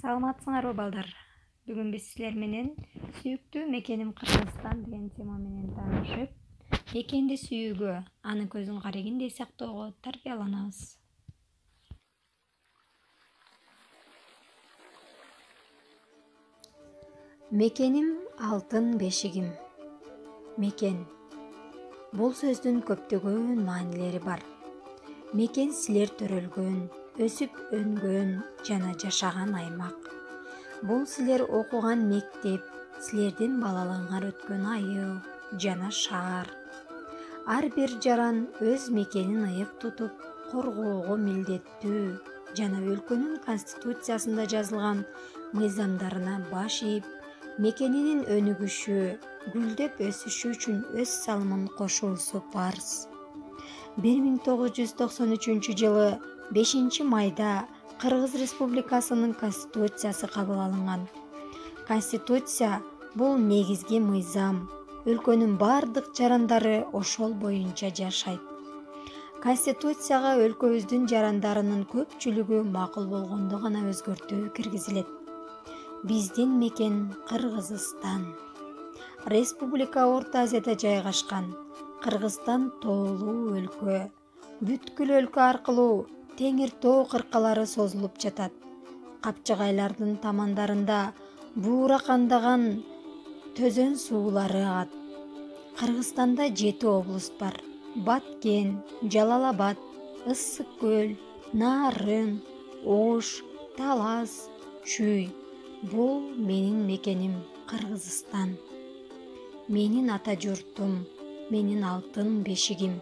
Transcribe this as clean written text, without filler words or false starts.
Саламатсыңарбы балдар? Бүгүн биз силер менен сүйүктүү мекеним Кыргызстан деген тема менен таанышып, мекенди сүйүүгө, аны көздүн карегиндей сактоого тарбияланабыз. Мекеним алтын бешигим. Мекен. Бул сөздүн көптөгөн маанилери бар. Мекен силер төрөлгөн, өсүп өнгөн жана жашаган аймак. Бул силер окуган мектеп, силердин балалыгыңар өткөн айыл жана шаар. Ар бир жаран өз мекенин ыйык тутуп, коргоого милдеттүү жана өлкөнүн конституциясында жазылган мыйзамдарына баш ийип, мекенинин өнүгүшү, гүлдөп өсүшү үчүн өз салымын кошуусу парыз. 1993 жылы 5-майда Кыргыз Республикасынын Конституциясы кабыл алынган. Конституция бул негизги мыйзам, өлкөнүн бардык жарандары ошол боюнча жашайт. Конституцияга өлкөбүздүн жарандарынын көпчүлүгү макул болгондо гана өзгөртүү киргизилет. Биздин мекен Кыргызстан. Республика Орто Азияда жайгашкан. Кыргызстан тоолуу өлкө. Бүткүл өлкө аркылуу теңир тоо кыркалары созулуп жатат. Капчыгайлардын тамандарында буура кандаган төзөн суулары агат. Кыргызстанда 7 облус бар. Баткен, Жалал-Абад, Ысык көл, Нарын, Ош, Талас, Чүй. Бул менин мекеним Кыргызстан. Менин ата журтум, менин алтын бешигим.